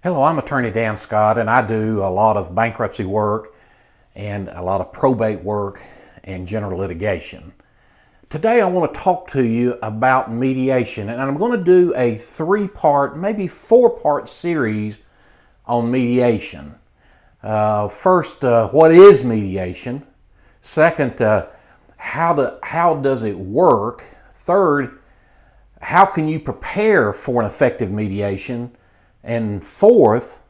Hello, I'm Attorney Dan Scott, and I do a lot of bankruptcy work and a lot of probate work and general litigation. Today I want to talk to you about mediation, and I'm going to do a three-part, maybe four-part series on mediation. First, what is mediation? Second, how does it work? Third, how can you prepare for an effective mediation? And fourth,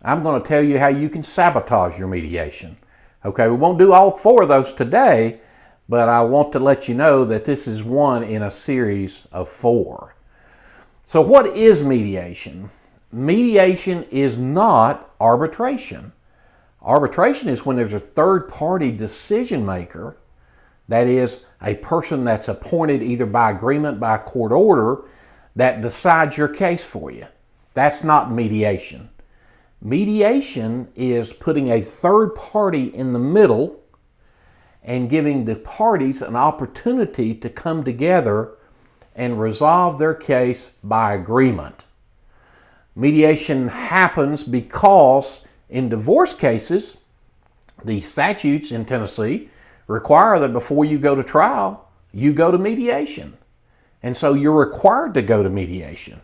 I'm going to tell you how you can sabotage your mediation. Okay, we won't do all four of those today, but I want to let you know that this is one in a series of four. So what is mediation? Mediation is not arbitration. Arbitration is when there's a third-party decision maker, that is, a person that's appointed either by agreement, by court order, that decides your case for you. That's not mediation. Mediation is putting a third party in the middle and giving the parties an opportunity to come together and resolve their case by agreement. Mediation happens because in divorce cases, the statutes in Tennessee require that before you go to trial, you go to mediation. And so you're required to go to mediation.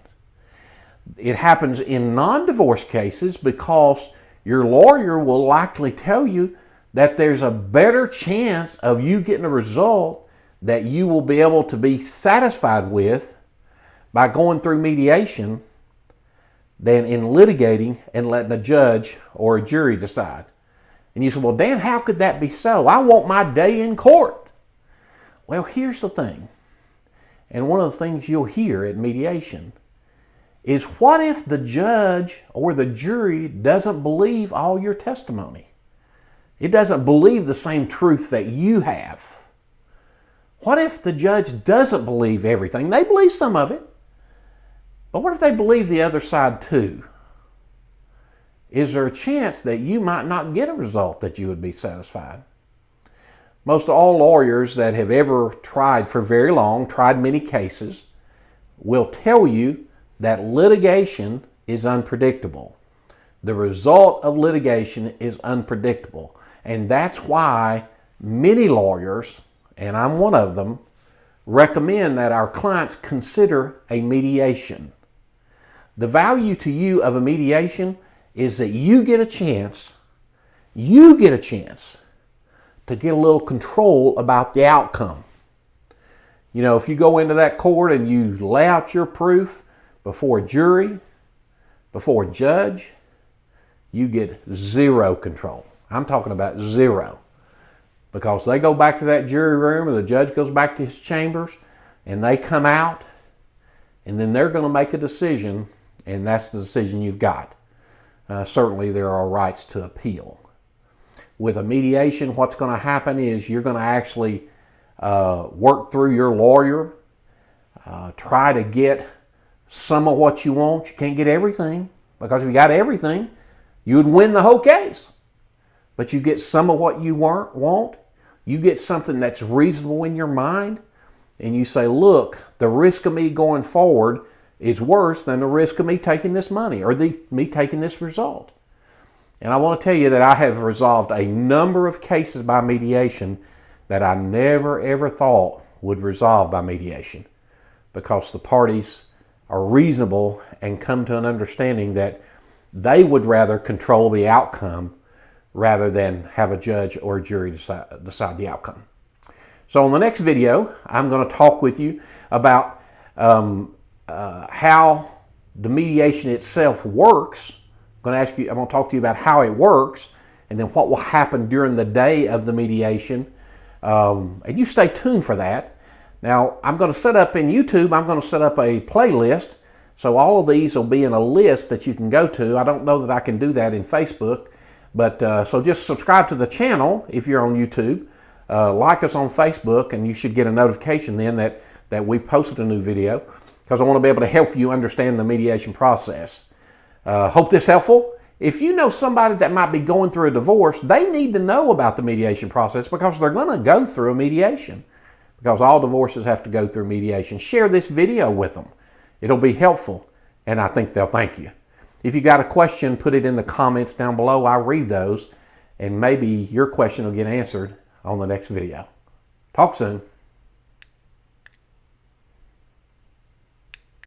It happens in non-divorce cases because your lawyer will likely tell you that there's a better chance of you getting a result that you will be able to be satisfied with by going through mediation than in litigating and letting a judge or a jury decide. And you say, well, Dan, how could that be so? I want my day in court. Well, here's the thing. And one of the things you'll hear at mediation is, what if the judge or the jury doesn't believe all your testimony? It doesn't believe the same truth that you have. What if the judge doesn't believe everything? They believe some of it. But what if they believe the other side too? Is there a chance that you might not get a result that you would be satisfied? Most all lawyers that have ever tried for very long, tried many cases, will tell you that litigation is unpredictable. The result of litigation is unpredictable. And that's why many lawyers, and I'm one of them, recommend that our clients consider a mediation. The value to you of a mediation is that you get a chance to get a little control about the outcome. You know, if you go into that court and you lay out your proof before a jury, before a judge, you get zero control. I'm talking about zero. Because they go back to that jury room or the judge goes back to his chambers and they come out and then they're going to make a decision, and that's the decision you've got. Certainly there are rights to appeal. With a mediation, what's going to happen is you're going to actually work through your lawyer, try to get some of what you want. You can't get everything, because if you got everything, you would win the whole case. But you get some of what you want. You get something that's reasonable in your mind, and you say, look, the risk of me going forward is worse than the risk of me taking this money or me taking this result. And I want to tell you that I have resolved a number of cases by mediation that I never ever thought would resolve by mediation, because the parties are reasonable and come to an understanding that they would rather control the outcome rather than have a judge or a jury decide the outcome. So in the next video, I'm going to talk with you about how the mediation itself works. I'm going to talk to you about how it works, and then what will happen during the day of the mediation. And you stay tuned for that. Now, I'm going to set up in YouTube, I'm going to set up a playlist. So all of these will be in a list that you can go to. I don't know that I can do that in Facebook, but so just subscribe to the channel if you're on YouTube. Like us on Facebook, and you should get a notification then that we've posted a new video, because I want to be able to help you understand the mediation process. Hope this is helpful. If you know somebody that might be going through a divorce, they need to know about the mediation process, because they're going to go through a mediation, because all divorces have to go through mediation. Share this video with them. It'll be helpful, and I think they'll thank you. If you got a question, put it in the comments down below. I'll read those, and maybe your question will get answered on the next video. Talk soon.